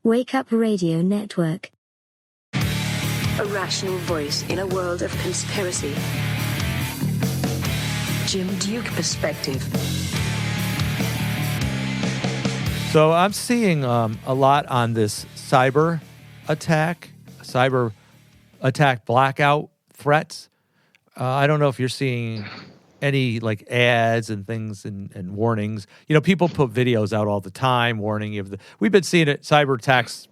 Wake Up Radio Network. A rational voice in a world of conspiracy. Jim Duke perspective. So I'm seeing a lot on this cyber attack blackout threats. I don't know if you're seeing any like ads and things and warnings. You know, people put videos out all the time warning you of we've been seeing it, cyber attacks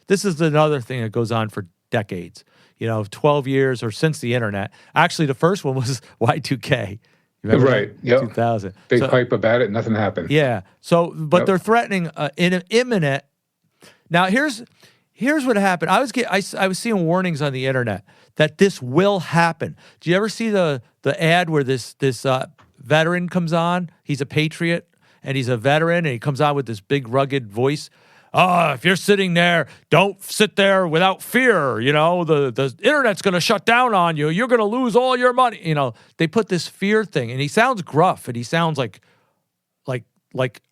this is another thing that goes on for decades. You know, 12 years or since the internet. Actually, the first one was Y2K. Remember right. Yep. 2000. Big hype about it. Nothing happened. Yeah. So, but they're threatening in an imminent. Now, here's what happened. I was seeing warnings on the internet that this will happen. Do you ever see the ad where this veteran comes on? He's a patriot and he's a veteran and he comes on with this big rugged voice. If you're sitting there, don't sit there without fear. You know, the internet's going to shut down on you. You're going to lose all your money. You know, they put this fear thing, and he sounds gruff, and he sounds like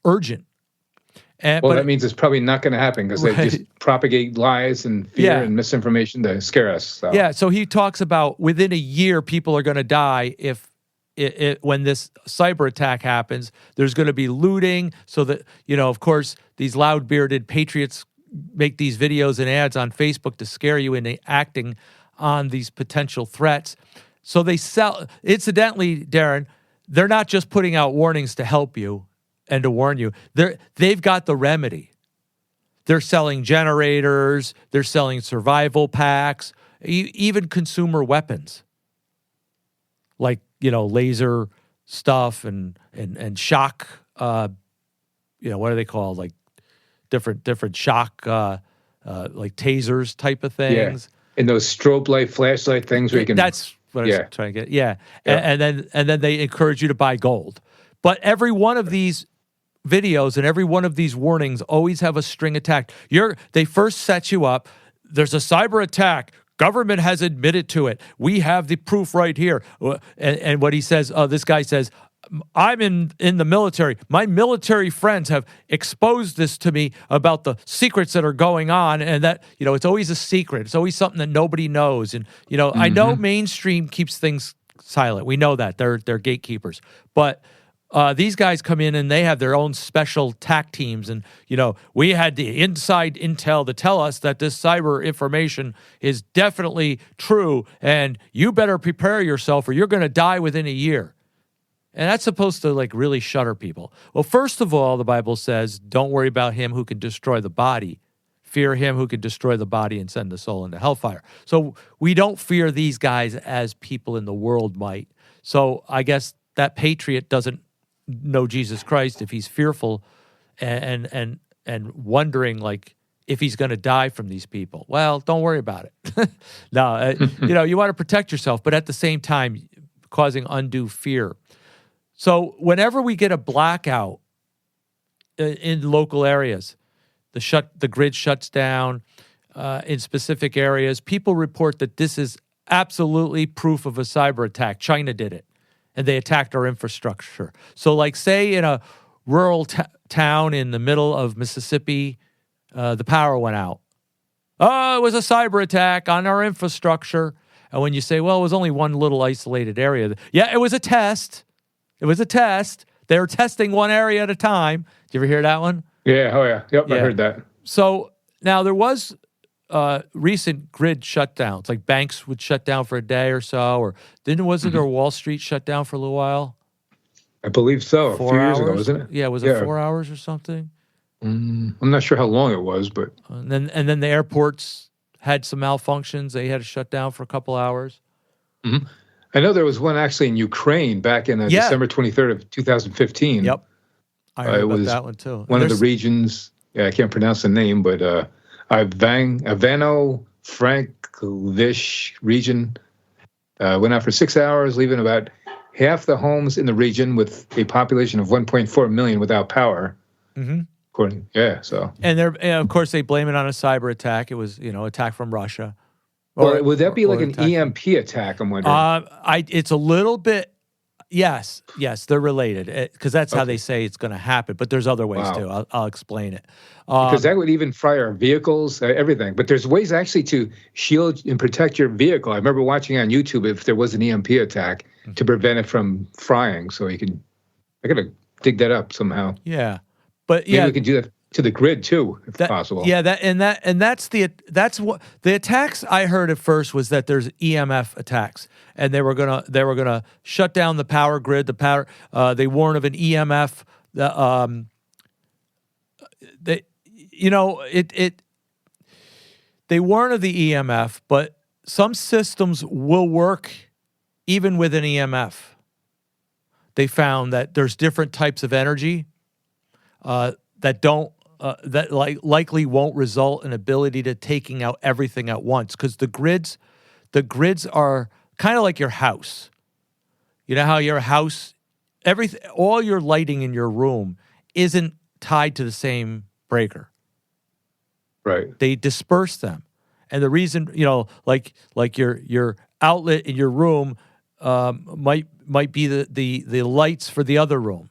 urgent. But that means it's probably not going to happen because they just propagate lies and fear and misinformation to scare us. So. Yeah, so he talks about within a year, people are going to die if when this cyber attack happens. There's going to be looting, so that, you know, of course, these loud-bearded patriots make these videos and ads on Facebook to scare you into acting on these potential threats. So they sell. Incidentally, Darren, they're not just putting out warnings to help you and to warn you. They've got the remedy. They're selling generators. They're selling survival packs, even consumer weapons, like, you know, laser stuff and shock. You know, what are they called? Like different shock, like tasers type of things. Yeah. And those strobe light, flashlight things where you can. That's what I was trying to get. Yeah. And then they encourage you to buy gold. But every one of these videos and every one of these warnings always have a string attached. They first set you up. There's a cyber attack. Government has admitted to it. We have the proof right here. And what he says, this guy says, I'm in the military. My military friends have exposed this to me about the secrets that are going on, and that, you know, it's always a secret. It's always something that nobody knows. And, you know, I know mainstream keeps things silent. We know that. They're gatekeepers. But these guys come in and they have their own special TAC teams. And, you know, we had the inside intel to tell us that this cyber information is definitely true, and you better prepare yourself or you're going to die within a year. And that's supposed to, like, really shudder people. Well, first of all, the Bible says, don't worry about him who can destroy the body. Fear him who can destroy the body and send the soul into hellfire. So we don't fear these guys as people in the world might. So I guess that patriot doesn't know Jesus Christ if he's fearful and wondering, like, if he's going to die from these people. Well, don't worry about it. No, you know, you want to protect yourself, but at the same time, causing undue fear. So whenever we get a blackout in local areas, the grid shuts down in specific areas, people report that this is absolutely proof of a cyber attack. China did it, and they attacked our infrastructure. So, like, say in a rural town in the middle of Mississippi, the power went out. Oh, it was a cyber attack on our infrastructure. And when you say, well, it was only one little isolated area. Yeah, it was a test. It was a test. They were testing one area at a time. Did you ever hear that one? Yeah. Oh, yeah. Yep, I heard that. So now there was recent grid shutdowns, like banks would shut down for a day or so, or wasn't there Wall Street shut down for a little while? I believe so. 4 a few hours? years ago, wasn't it? Yeah, was it 4 hours or something? I'm not sure how long it was, but and then the airports had some malfunctions. They had to shut down for a couple hours. Mm-hmm. I know there was one actually in Ukraine back in December 23rd of 2015. Yep. I heard about that one too. One of the regions, I can't pronounce the name, but Ivano-Frankivsk region went out for 6 hours, leaving about half the homes in the region with a population of 1.4 million without power. Mm-hmm. And of course they blame it on a cyber attack. It was, attack from Russia. Would that be like an EMP attack? I'm wondering. It's a little bit. Yes, they're related because that's how Okay. they say it's going to happen. But there's other ways Wow. too. I'll explain it. Because that would even fry our vehicles, everything. But there's ways actually to shield and protect your vehicle. I remember watching on YouTube if there was an EMP attack to prevent it from frying. So I gotta dig that up somehow. Yeah, but Maybe we can do that to the grid too, if possible. Yeah, that's what the attacks I heard at first was that there's EMF attacks, and they were gonna shut down the power grid. The power they warn of an EMF. They warn of the EMF, but some systems will work even with an EMF. They found that there's different types of energy that likely won't result in ability to taking out everything at once, because the grids are kind of like your house. You know how your house, all your lighting in your room isn't tied to the same breaker. Right. They disperse them, and the reason, like your outlet in your room might be the lights for the other room,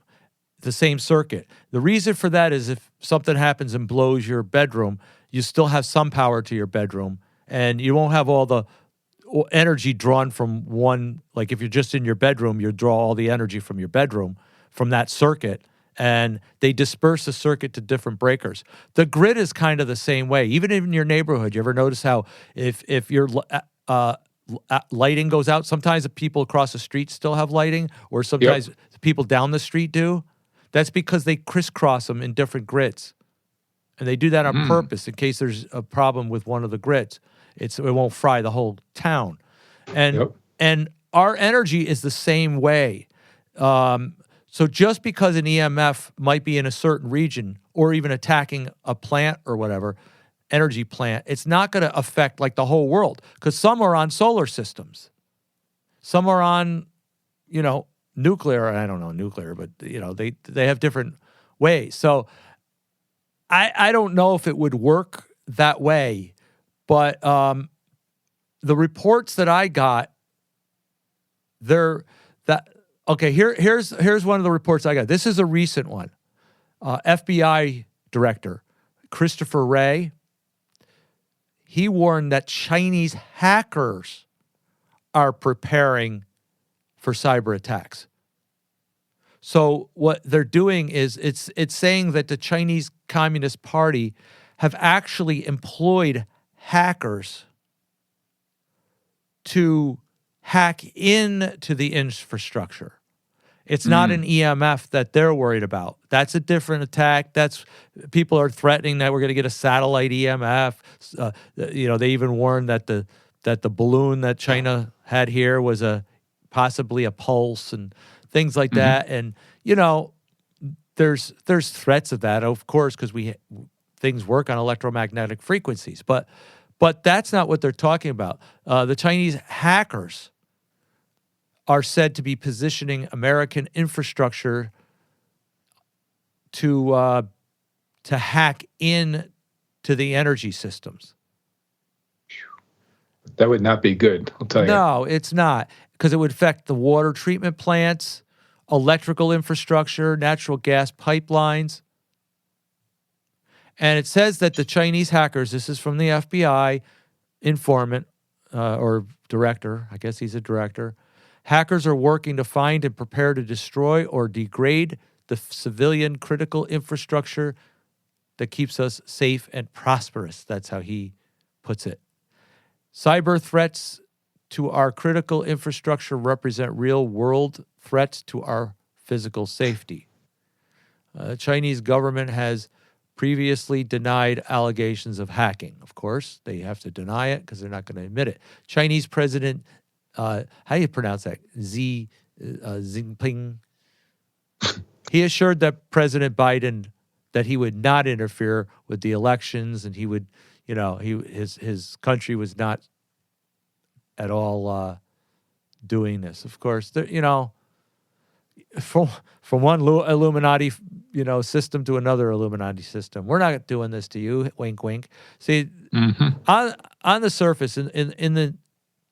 the same circuit. The reason for that is if something happens and blows your bedroom, you still have some power to your bedroom, and you won't have all the energy drawn from one. Like if you're just in your bedroom, you draw all the energy from your bedroom from that circuit, and they disperse the circuit to different breakers. The grid is kind of the same way. Even in your neighborhood, you ever notice how if your lighting goes out, sometimes the people across the street still have lighting, or sometimes the people down the street do? That's because they crisscross them in different grids. And they do that on purpose in case there's a problem with one of the grids. It won't fry the whole town. And our energy is the same way. So just because an EMF might be in a certain region or even attacking a plant or whatever, energy plant, it's not going to affect like the whole world, because some are on solar systems. Some are on, nuclear. I don't know nuclear, but they have different ways. So I don't know if it would work that way, but the reports that I got, here's one of the reports I got. This is a recent one. FBI director Christopher Wray, he warned that Chinese hackers are preparing for cyber attacks. So what they're doing is it's saying that the Chinese Communist Party have actually employed hackers to hack into the infrastructure. It's not an EMF that they're worried about. That's a different attack. People are threatening that we're going to get a satellite EMF. They even warned that the balloon that China had here was possibly a pulse and things like that. And there's threats of that, of course, because things work on electromagnetic frequencies. But that's not what they're talking about. The Chinese hackers are said to be positioning American infrastructure to hack in to the energy systems. That would not be good, I'll tell you. No, it's not, because it would affect the water treatment plants, electrical infrastructure, natural gas pipelines. And it says that the Chinese hackers, this is from the FBI informant or director, I guess he's a director, hackers are working to find and prepare to destroy or degrade the civilian critical infrastructure that keeps us safe and prosperous. That's how he puts it. Cyber threats to our critical infrastructure represent real-world threats to our physical safety. The Chinese government has previously denied allegations of hacking. Of course, they have to deny it because they're not going to admit it. Chinese President, how do you pronounce that? Xi Jinping. He assured that President Biden that he would not interfere with the elections, and he would, his country was not at all doing this. Of course, from one Illuminati, system to another Illuminati system. We're not doing this to you. Wink, wink. See, on the surface, in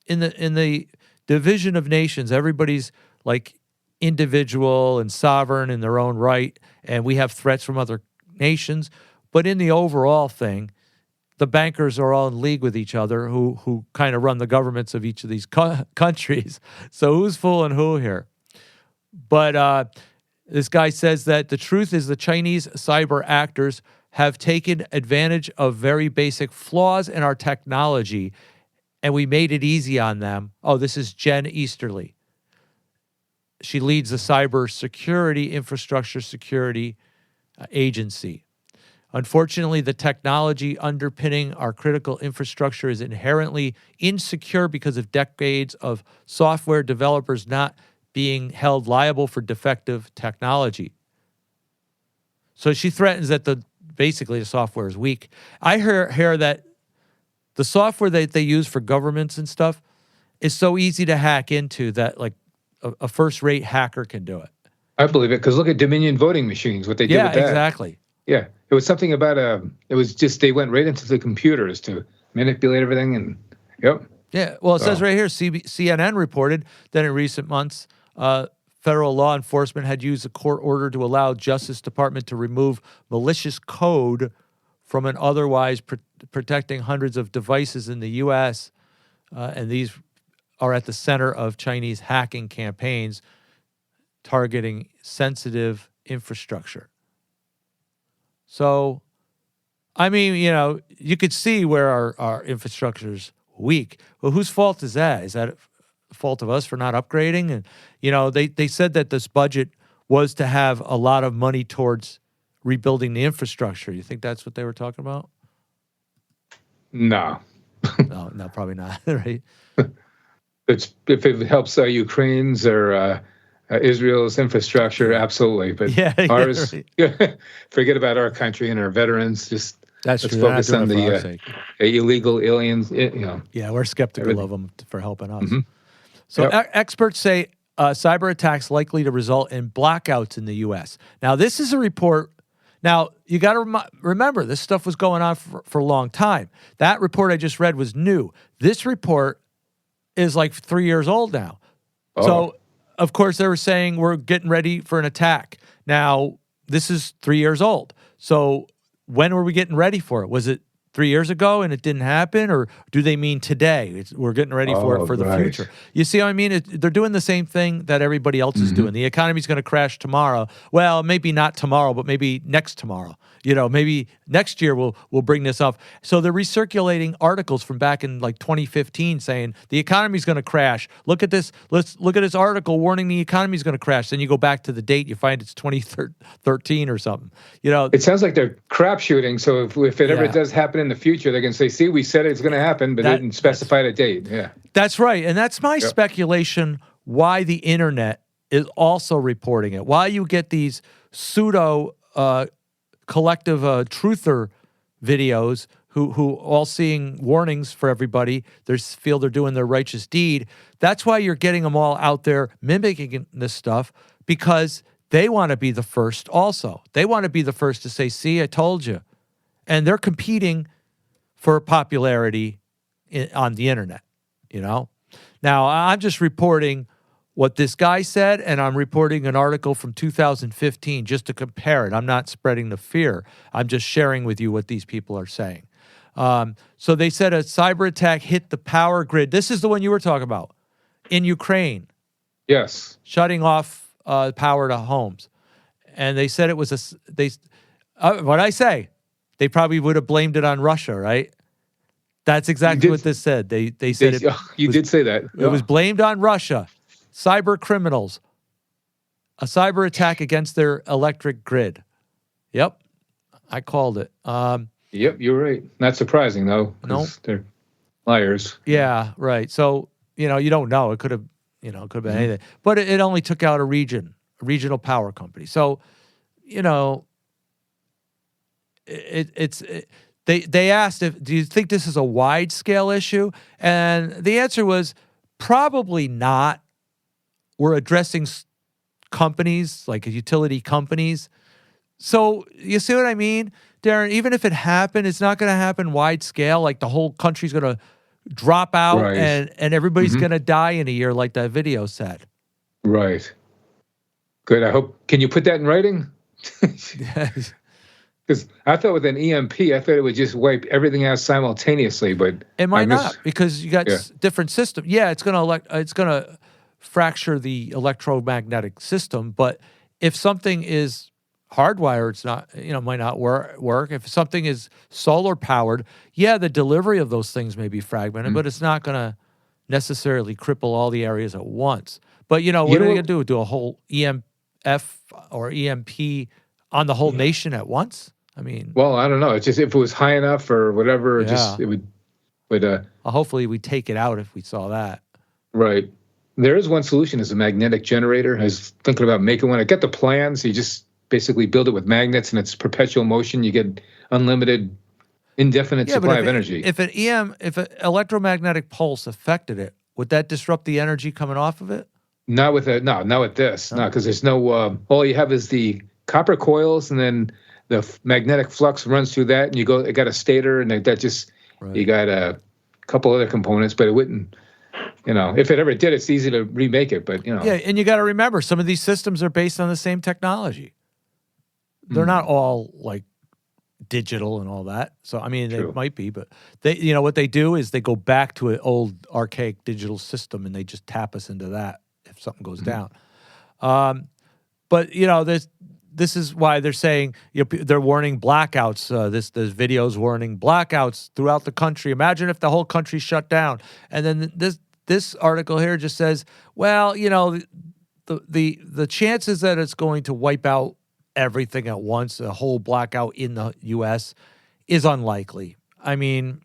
the division of nations, everybody's like individual and sovereign in their own right, and we have threats from other nations. But in the overall thing, the bankers are all in league with each other who kind of run the governments of each of these countries. So who's fooling who here? But this guy says that the truth is the Chinese cyber actors have taken advantage of very basic flaws in our technology, and we made it easy on them. Oh, this is Jen Easterly. She leads the Cyber Security Infrastructure Security Agency. Unfortunately, the technology underpinning our critical infrastructure is inherently insecure because of decades of software developers not being held liable for defective technology. So she threatens that basically the software is weak. I hear that the software that they use for governments and stuff is so easy to hack into that like a first-rate hacker can do it. I believe it, because look at Dominion voting machines, what they did with that. Yeah, exactly. Yeah, it was something about it was just they went right into the computers to manipulate everything, and yep. Yeah, well, it says right here, CNN reported that in recent months, federal law enforcement had used a court order to allow Justice Department to remove malicious code from an otherwise protecting hundreds of devices in the U.S., and these are at the center of Chinese hacking campaigns targeting sensitive infrastructure. So, I mean, you could see where our infrastructure's weak. Well, whose fault is that? Is that a fault of us for not upgrading? And, they said that this budget was to have a lot of money towards rebuilding the infrastructure. You think that's what they were talking about? No. No, probably not, right? If it helps Ukraine's or Israel's infrastructure, absolutely. But ours, right. Forget about our country and our veterans. Just let's focus on the illegal aliens. Yeah, we're skeptical of them for helping us. Mm-hmm. So experts say cyber attacks likely to result in blackouts in the U.S. Now, this is a report. Now, you got to remember, this stuff was going on for a long time. That report I just read was new. This report is like 3 years old now. Oh. So, of course, they were saying we're getting ready for an attack. Now, this is 3 years old. So when were we getting ready for it? Was it 3 years ago and it didn't happen? Or do they mean today? We're getting ready for it for the future. You see what I mean? They're doing the same thing that everybody else is doing. The economy's going to crash tomorrow. Well, maybe not tomorrow, but maybe next tomorrow. Maybe next year we'll bring this up. So they're recirculating articles from back in like 2015 saying the economy's going to crash. Look at this. Let's look at this article warning the economy's going to crash. Then you go back to the date, you find it's 2013 or something. It sounds like they're crap shooting. So if it ever does happen in the future, they're going to say, "See, we said it's going to happen, but they didn't specify a date." Yeah, that's right, and that's my speculation. Why the internet is also reporting it? Why you get these pseudo collective truther videos who all seeing warnings for everybody. They feel they're doing their righteous deed. That's why you're getting them all out there mimicking this stuff, because they want to be the first also. They want to be the first to say, "See, I told you." And they're competing for popularity on the internet, Now, I'm just reporting what this guy said, and I'm reporting an article from 2015 just to compare it. I'm not spreading the fear. I'm just sharing with you what these people are saying. So they said a cyber attack hit the power grid. This is the one you were talking about in Ukraine. Yes. Shutting off power to homes. And they said it was what'd I say? They probably would have blamed it on Russia, right? That's exactly what this said. They said you did say that. It was blamed on Russia. Cyber criminals. A cyber attack against their electric grid. Yep. I called it. Yep, you're right. Not surprising, though. No. They're liars. Yeah, right. So, you don't know. It could have, been anything. But it only took out a regional power company. So, they asked do you think this is a wide scale issue? And the answer was probably not. We're addressing companies like utility companies. So you see what I mean, Darren? Even if it happened, it's not going to happen wide scale. Like the whole country's going to drop out and everybody's going to die in a year like that video said. Right. Good. I hope. Can you put that in writing? Because I thought with an EMP, I thought it would just wipe everything out simultaneously, but It might not, because you got Yeah. different systems. Yeah, it's gonna fracture the electromagnetic system. But if something is hardwired, it's not, might not work. If something is solar powered, yeah, the delivery of those things may be fragmented, but it's not gonna necessarily cripple all the areas at once. But what are they gonna do? Do a whole EMF or EMP on the whole nation at once? I mean, Well, I don't know. It's just if it was high enough or whatever, Yeah. it would. hopefully we take it out if we saw that. Right. There is one solution: is a magnetic generator. I was thinking about making one. I got the plans. You just basically build it with magnets, and it's perpetual motion. You get unlimited, indefinite supply of energy. If an electromagnetic pulse affected it, would that disrupt the energy coming off of it? Not with this. No, because there's no. All you have is the copper coils, and then the magnetic flux runs through that, and it got a stator, and that just you got a couple other components, but it wouldn't. If it ever did, it's easy to remake it, but Yeah, and you got to remember, some of these systems are based on the same technology. They're not all like digital and all that. So I mean, they might be, but they, what they do is they go back to an old archaic digital system, and they just tap us into that if something goes down. But this is why they're saying, they're warning blackouts. This video's warning blackouts throughout the country. Imagine if the whole country shut down. And then this article here just says, well, the chances that it's going to wipe out everything at once, a whole blackout in the U.S., is unlikely. I mean,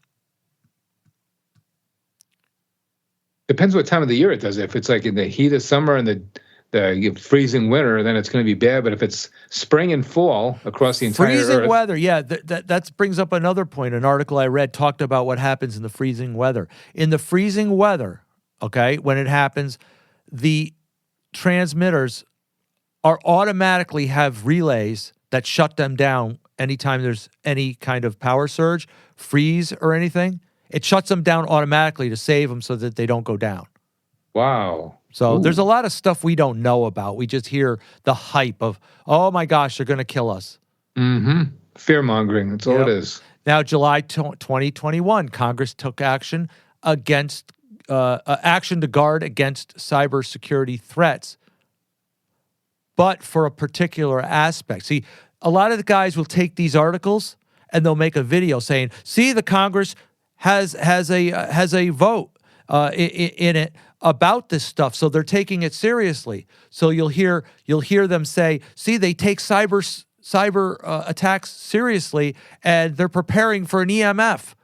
depends what time of the year it does. If it's like in the heat of summer and the freezing winter, then it's going to be bad. But if it's spring and fall across the entire freezing Earth, weather, yeah, that brings up another point. An article I read talked about what happens in the freezing weather. In the freezing weather, okay, when it happens, the transmitters are automatically have relays that shut them down anytime there's any kind of power surge, freeze, or anything. It shuts them down automatically to save them so that they don't go down. Wow. So there's a lot of stuff we don't know about. We just hear the hype of, oh my gosh, they're going to kill us. Mm-hmm. Fear-mongering, that's all it is. Now, July 2021, Congress took action against action to guard against cybersecurity threats, but for a particular aspect. See, a lot of the guys will take these articles and they'll make a video saying, see, the Congress has a vote in it about this stuff, so they're taking it seriously. So you'll hear them say, see, they take cyber attacks seriously, and they're preparing for an EMF.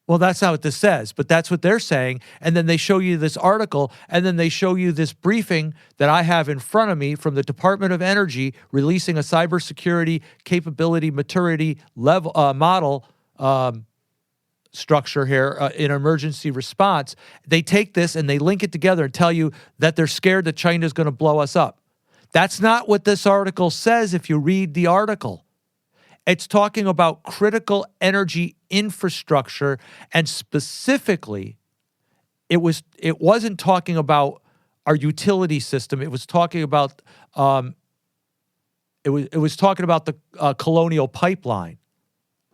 Well, that's not what this says, but that's what they're saying. And then they show you this article, and then they show you this briefing that I have in front of me from the Department of Energy releasing a cybersecurity capability maturity level model structure here in emergency response. They take this and they link it together and tell you that they're scared that China's going to blow us up. That's not what this article says if you read the article. It's talking about critical energy infrastructure, and specifically, it wasn't talking about our utility system. It was talking about it was talking about the Colonial Pipeline.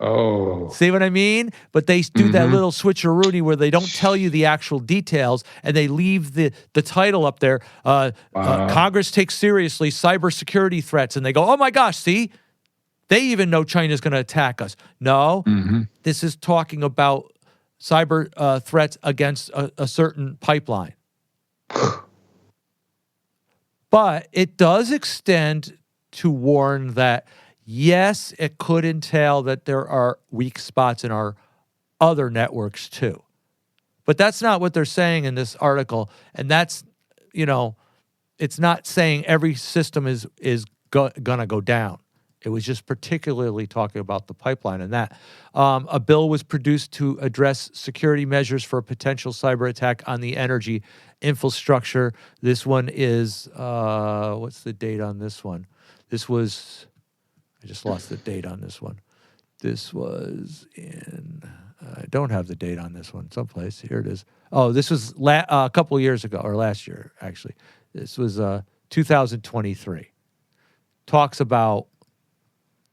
Oh. See what I mean? But they do that little switcheroonie where they don't tell you the actual details, and they leave the title up there. Congress takes seriously cybersecurity threats, and they go, oh my gosh, see? They even know China's going to attack us. No, this is talking about cyber threats against a certain pipeline. But it does extend to warn that, yes, it could entail that there are weak spots in our other networks too. But that's not what they're saying in this article. And that's, it's not saying every system is going to go down. It was just particularly talking about the pipeline and that. A bill was produced to address security measures for a potential cyber attack on the energy infrastructure. This one is, what's the date on this one? This was, I just lost the date on this one. This was in, I don't have the date on this one someplace. Here it is. Oh, this was a couple of years ago, or last year, actually. This was 2023. Talks about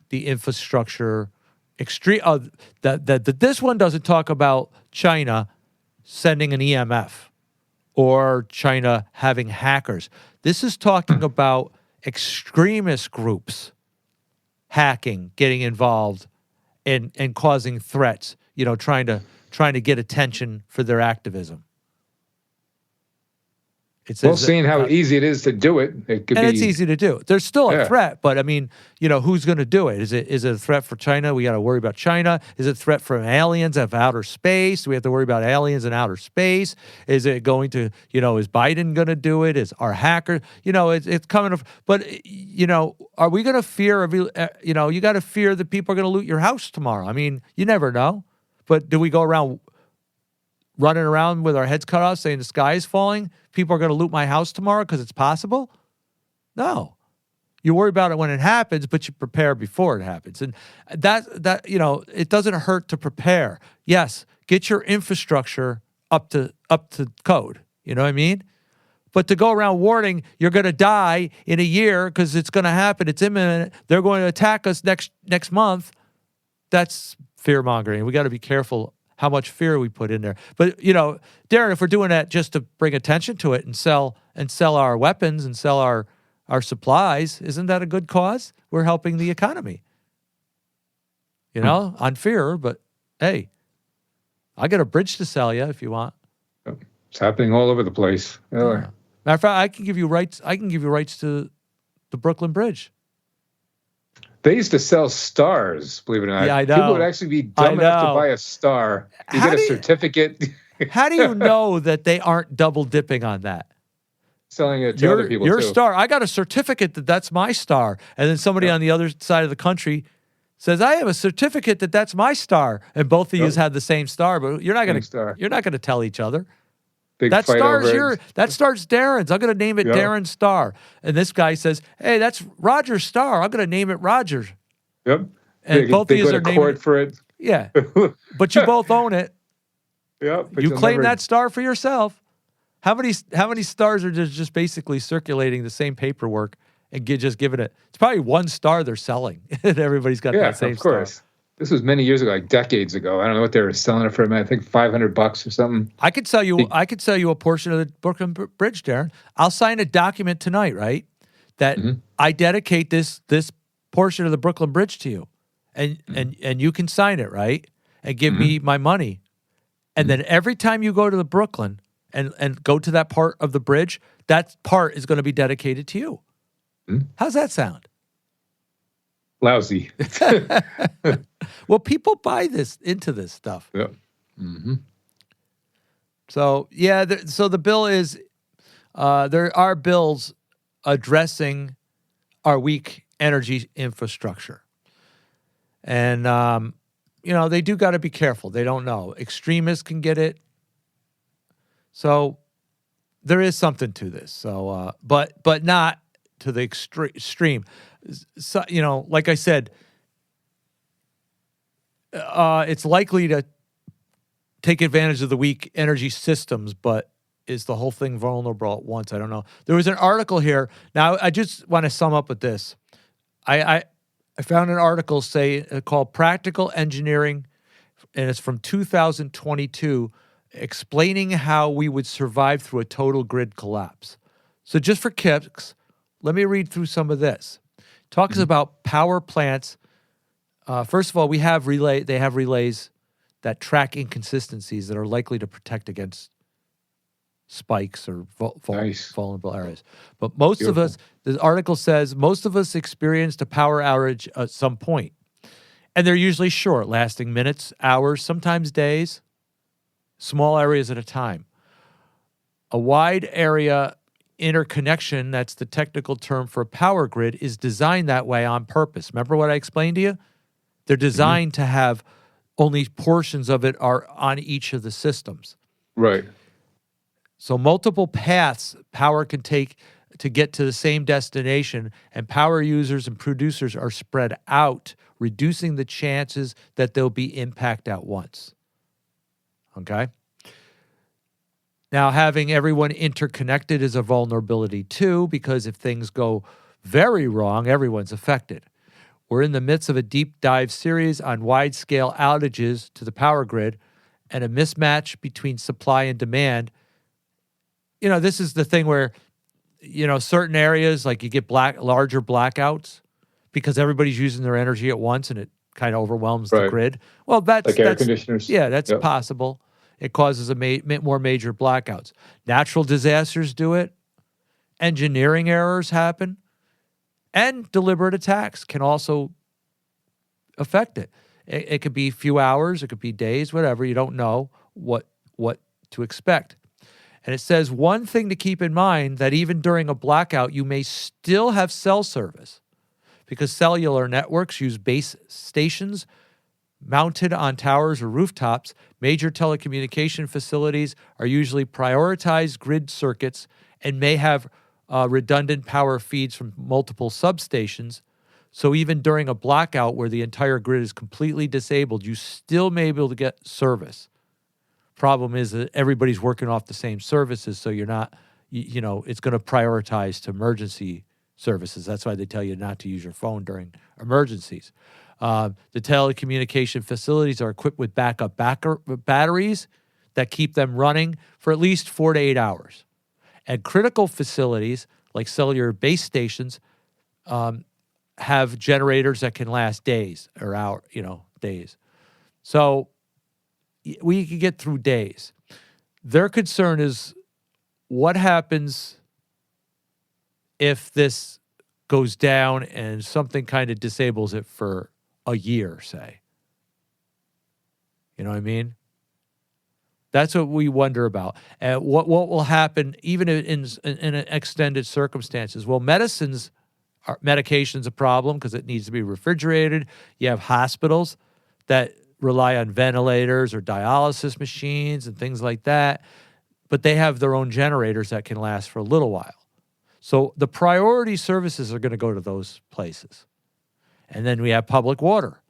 the infrastructure extreme. This one doesn't talk about China sending an EMF or China having hackers. This is talking about extremist groups hacking, getting involved, and causing threats. Trying to get attention for their activism. It says seeing how easy it is to do it, it's easy to do. There's still a threat, but I mean, who's going to do it? Is it a threat for China? We got to worry about China. Is it a threat from aliens of outer space? Do we have to worry about aliens in outer space? Is it going to, is Biden going to do it? Is our hacker? It's coming. But are we going to fear? You got to fear that people are going to loot your house tomorrow. I mean, you never know. But do we go around running around with our heads cut off saying the sky is falling? People are going to loot my house tomorrow because it's possible? No. You worry about it when it happens, but you prepare before it happens. And that it doesn't hurt to prepare. Yes, get your infrastructure up to code. You know what I mean? But to go around warning you're going to die in a year because it's going to happen, it's imminent, they're going to attack us next month, that's fear-mongering. We got to be careful how much fear we put in there. But, Darren, if we're doing that just to bring attention to it and sell our weapons and sell our supplies, isn't that a good cause? We're helping the economy. On fear, but hey, I got a bridge to sell you if you want. It's happening all over the place. Matter of fact, I can give you rights to the Brooklyn Bridge. They used to sell stars, believe it or not. Yeah, I know. People would actually be dumb enough to buy a star. You get a certificate. How do you know that they aren't double dipping on that? Selling it to other people, your too. star. I got a certificate that's my star. And then somebody on the other side of the country says, I have a certificate that's my star. And both of you have the same star, but you're not going to tell each other. Big that fight star's over that star's Darren's. I'm going to name it Darren's Star. And this guy says, hey, that's Roger's Star. I'm going to name it Roger. Yep. And both of you are naming court for it. Yeah. But you both own it. Yep. You claim that star for yourself. How many stars are just basically circulating the same paperwork and just giving it? It's probably one star they're selling. And everybody's got that same star. Of course. This was many years ago, like decades ago. I don't know what they were selling it for. I think $500 or something. I could sell you a portion of the Brooklyn Bridge, Darren. I'll sign a document tonight, right? That I dedicate this portion of the Brooklyn Bridge to you, and you can sign it, right? And give me my money, and then every time you go to the Brooklyn and go to that part of the bridge, that part is going to be dedicated to you. How's that sound? Lousy. Well, people buy into this stuff. Yeah. So so the bill is there are bills addressing our weak energy infrastructure, and they do got to be careful. They don't know. Extremists can get it. So there is something to this. So but not to the extreme. So, like I said, it's likely to take advantage of the weak energy systems, but is the whole thing vulnerable at once? I don't know. There was an article here. Now, I just want to sum up with this. I found an article called Practical Engineering, and it's from 2022, explaining how we would survive through a total grid collapse. So just for kicks, let me read through some of this. Talks about power plants. First of all, they have relays that track inconsistencies that are likely to protect against spikes or vulnerable areas. But most of us, the article says, most of us experienced a power outage at some point. And they're usually short, lasting minutes, hours, sometimes days, small areas at a time. A wide area interconnection, that's the technical term for a power grid, is designed that way on purpose. Remember what I explained to you? They're designed to have only portions of it are on each of the systems. Right. So multiple paths power can take to get to the same destination, and power users and producers are spread out, reducing the chances that there'll be impact at once. Okay? Now, having everyone interconnected is a vulnerability too, because if things go very wrong, everyone's affected. We're in the midst of a deep dive series on wide-scale outages to the power grid and a mismatch between supply and demand. You know, this is the thing where, you know, certain areas, like you get larger blackouts because everybody's using their energy at once and it kind of overwhelms the grid. Well, that's like air conditioners. Yeah, that's possible. It causes more major blackouts. Natural disasters do it. Engineering errors happen. And deliberate attacks can also affect it. It could be a few hours. It could be days, whatever. You don't know what to expect. And it says one thing to keep in mind, that even during a blackout, you may still have cell service because cellular networks use base stations mounted on towers or rooftops. Major telecommunication facilities are usually prioritized grid circuits and may have redundant power feeds from multiple substations. So even during a blackout where the entire grid is completely disabled, you still may be able to get service. Problem is that everybody's working off the same services, so you're not, you know, it's going to prioritize to emergency services. That's why they tell you not to use your phone during emergencies. The telecommunication facilities are equipped with backup batteries that keep them running for at least 4 to 8 hours. And critical facilities like cellular base stations have generators that can last days or days. So we can get through days. Their concern is what happens if this goes down and something kind of disables it for a year, say. You know what I mean? That's what we wonder about. And what will happen even in extended circumstances? Well, medication's a problem because it needs to be refrigerated. You have hospitals that rely on ventilators or dialysis machines and things like that, but they have their own generators that can last for a little while. So the priority services are going to go to those places. And then we have public water.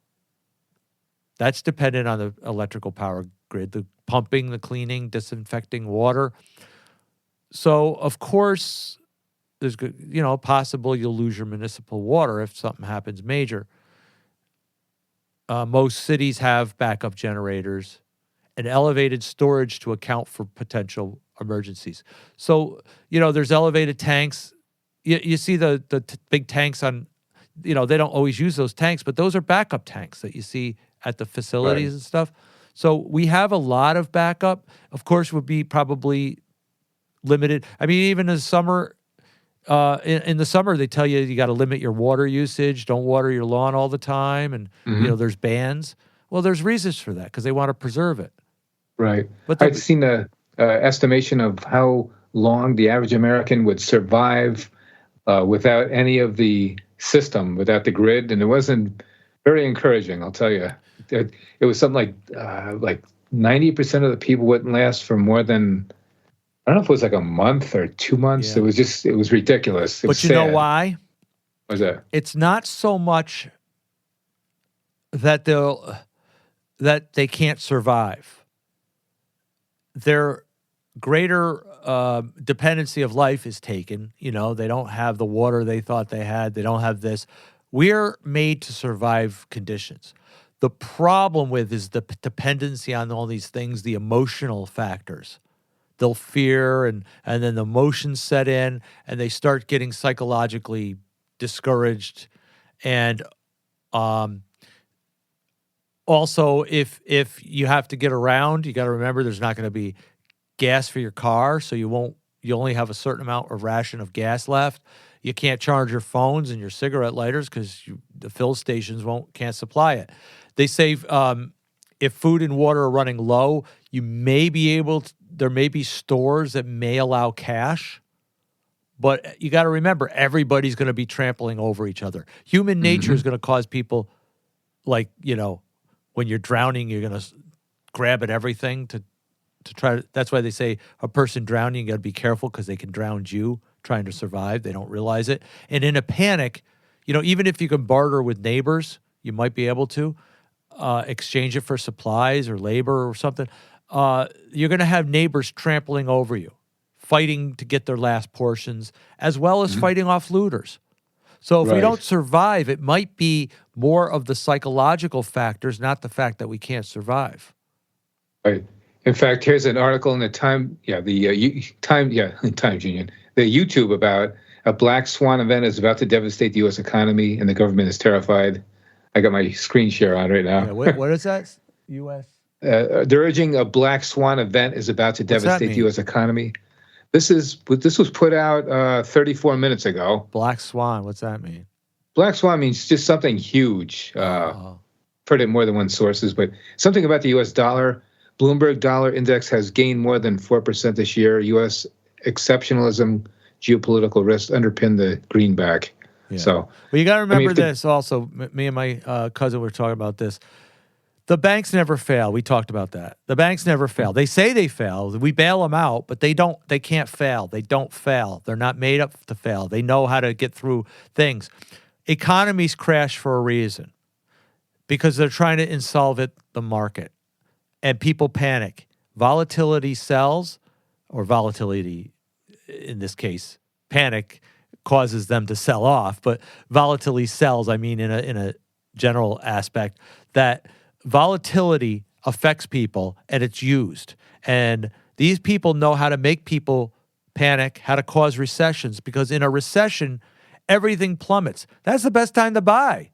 That's dependent on the electrical power grid, the pumping, the cleaning, disinfecting water. So, of course, there's, possible you'll lose your municipal water if something happens major. Most cities have backup generators and elevated storage to account for potential emergencies. So, there's elevated tanks. You see the big tanks on, they don't always use those tanks, but those are backup tanks that you see at the facilities and stuff. So we have a lot of backup. Of course, would be probably limited. I mean, even in the summer, in the summer, they tell you got to limit your water usage. Don't water your lawn all the time. And, there's bans. Well, there's reasons for that because they want to preserve it. Right. But I've seen the estimation of how long the average American would survive without any of the system, without the grid. And it wasn't very encouraging, I'll tell you. It was something like 90% of the people wouldn't last for more than, I don't know if it was like a month or 2 months. Yeah. It was ridiculous. It was sad. Know why? What was that? It's not so much that they can't survive. Their greater dependency of life is taken. They don't have the water they thought they had. They don't have this. We're made to survive conditions. The problem with is the dependency on all these things, the emotional factors. They'll fear and then the emotions set in and they start getting psychologically discouraged. And also, if you have to get around, you got to remember there's not going to be gas for your car, so you only have a certain amount of ration of gas left. You can't charge your phones and your cigarette lighters because the fill stations can't supply it. They say if food and water are running low, you may be there may be stores that may allow cash, but you got to remember everybody's going to be trampling over each other. Human nature is going to cause people, like, when you're drowning, you're going to grab at everything to try to. That's why they say a person drowning, you got to be careful because they can drown you trying to survive. They don't realize it. And in a panic, even if you can barter with neighbors, you might be able to exchange it for supplies or labor or something. you're going to have neighbors trampling over you, fighting to get their last portions, as well as fighting off looters. So if we don't survive, it might be more of the psychological factors, not the fact that we can't survive. Right. In fact, here's an article in the Times Union, the YouTube about a black swan event is about to devastate the U.S. economy, and the government is terrified. I got my screen share on right now. Yeah, what is that? U.S. They're urging a black swan event is about to devastate the U.S. economy. This was put out 34 minutes ago. Black swan, what's that mean? Black swan means just something huge. Heard it more than one sources, but something about the U.S. dollar. Bloomberg dollar index has gained more than 4% this year. U.S. exceptionalism, geopolitical risk underpin the greenback. Yeah. So, well, you got to remember this also. Me and my cousin were talking about this. The banks never fail. We talked about that. The banks never fail. They say they fail. We bail them out, but they don't. They can't fail. They don't fail. They're not made up to fail. They know how to get through things. Economies crash for a reason, because they're trying to insolvent the market, and people panic. Volatility sells, or volatility, in this case, panic causes them to sell off. But volatility sells. I mean, in a general aspect, that volatility affects people and it's used. And these people know how to make people panic, how to cause recessions, because in a recession, everything plummets. That's the best time to buy.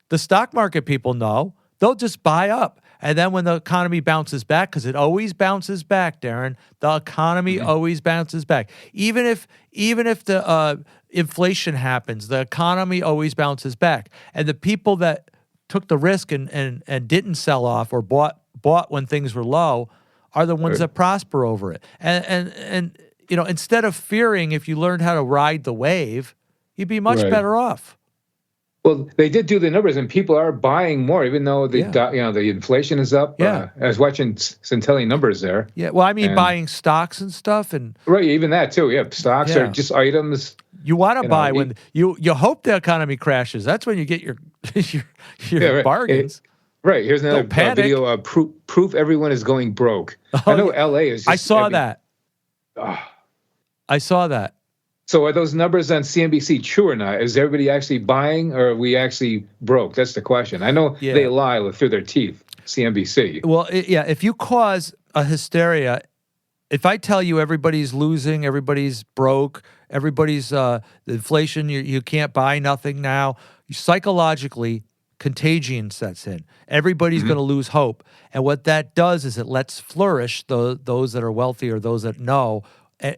The stock market people know. They'll just buy up. And then when the economy bounces back, because it always bounces back, Darren, the economy always bounces back. Even if the inflation happens, the economy always bounces back. And the people that took the risk and didn't sell off or bought when things were low are the ones that prosper over it. And you know, instead of fearing, if you learned how to ride the wave, you'd be much better off. Well, they did do the numbers, and people are buying more, even though the inflation is up. I was watching some telling numbers there. Yeah, well, I mean, buying stocks and stuff, and even that too. Yeah, stocks are just items. You want to buy when you hope the economy crashes. That's when you get your bargains. Here's another video. Proof everyone is going broke. I know LA is. I saw that. I saw that. So are those numbers on CNBC true or not? Is everybody actually buying, or are we actually broke? That's the question. I know they lie through their teeth, CNBC. Well, if you cause a hysteria, if I tell you everybody's losing, everybody's broke, everybody's inflation, you can't buy nothing now, psychologically, contagion sets in. Everybody's going to lose hope. And what that does is it lets flourish those that are wealthy or those that know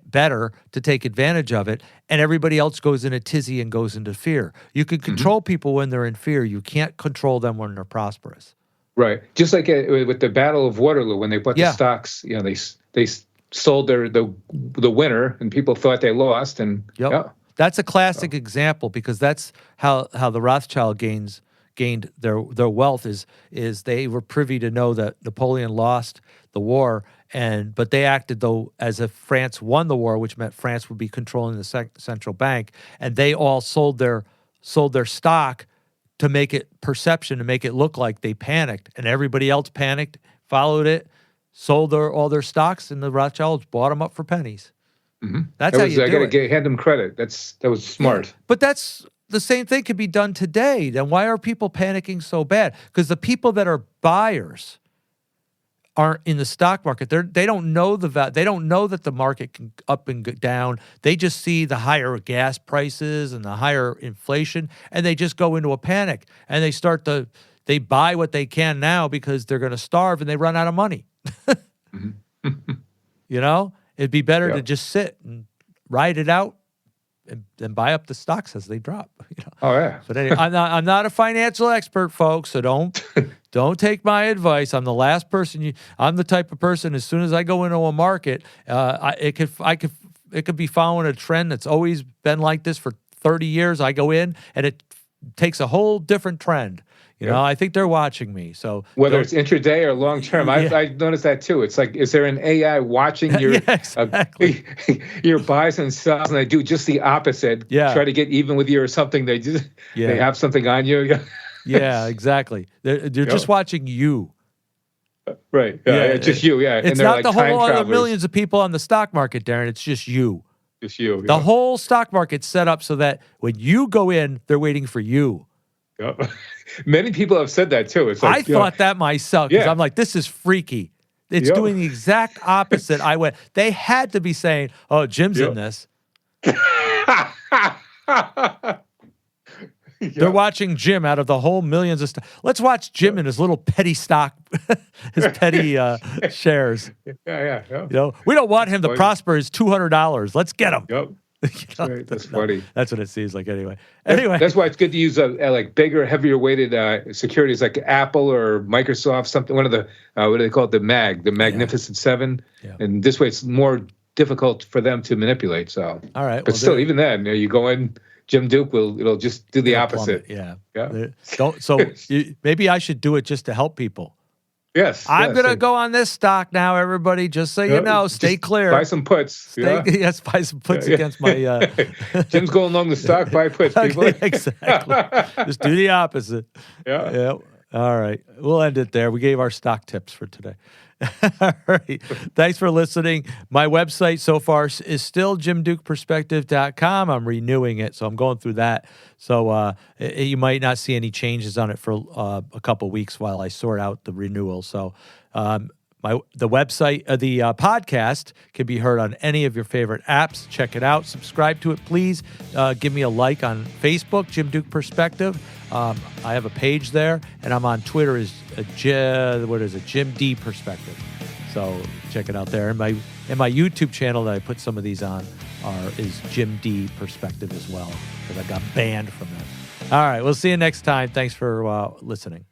better to take advantage of it, and everybody else goes in a tizzy and goes into fear. You can control people when they're in fear. You can't control them when they're prosperous. Right. Just like with the Battle of Waterloo, when they bought the stocks, they sold the winner, and people thought they lost. And that's a classic example, because that's how the Rothschild gained their wealth is they were privy to know that Napoleon lost the war, but they acted though as if France won the war, which meant France would be controlling the central bank, and they all sold their stock to make it perception, to make it look like they panicked, and everybody else panicked, followed it, sold all their stocks, and the Rothschilds bought them up for pennies. That's how you do it. I got to hand them credit. That was smart. Yeah. But that's the same thing could be done today. Then why are people panicking so bad? Because the people that are buyers aren't in the stock market. They don't know they don't know that the market can up and go down. They just see the higher gas prices and the higher inflation, and they just go into a panic, and they buy what they can now because they're going to starve and they run out of money. You know, it'd be better to just sit and ride it out and buy up the stocks as they drop. You know? Oh yeah. But anyway, I'm not a financial expert, folks. So don't take my advice. I'm the last person. I'm the type of person. As soon as I go into a market, it could be following a trend that's always been like this for 30 years. I go in and it takes a whole different trend. You know, I think they're watching me. So whether it's intraday or long term, I noticed that too. It's like, is there an AI watching your your buys and sells, and they do just the opposite? Try to get even with you or something. They have something on you. Yeah, exactly. They're just watching you. Right. Yeah, just you. Yeah. It's and they're not like the time whole other travelers. millions of people on the stock market, Darren. It's just you. Just you. The whole stock market's set up so that when you go in, they're waiting for you. Yeah. Many people have said that too. It's like I thought that myself because I'm like, this is freaky. It's doing the exact opposite. They had to be saying, oh, Jim's in this. They're watching Jim out of the whole millions of stock. Let's watch Jim in his little petty stock, his petty shares. Yeah. You know, we don't want him to prosper his $200. Let's get him. Yep. That's funny. That's what it seems like anyway. That's why it's good to use like bigger, heavier weighted securities like Apple or Microsoft, something. One of the what do they call it? The Magnificent Seven. Yeah. And this way, it's more difficult for them to manipulate. So, all right. But still, even then, you go in. Jim Duke it'll just do the opposite. Yeah. Maybe I should do it just to help people. Yes. I'm going to go on this stock now, everybody, just so you know. Stay clear. Buy some puts. Yes, buy some puts against my... Jim's going along the stock, buy puts, people. Exactly. Just do the opposite. Yeah. All right. We'll end it there. We gave our stock tips for today. All right. Thanks for listening. My website so far is still jimdukeperspective.com. I'm renewing it, so I'm going through that. So you might not see any changes on it for a couple weeks while I sort out the renewal. So the website, the podcast can be heard on any of your favorite apps. Check it out. Subscribe to it, please. Give me a like on Facebook, Jim Duke Perspective. I have a page there, and I'm on Twitter as Jim D Perspective. So check it out there. And my YouTube channel that I put some of these on is Jim D Perspective as well, because I got banned from that. All right, we'll see you next time. Thanks for listening.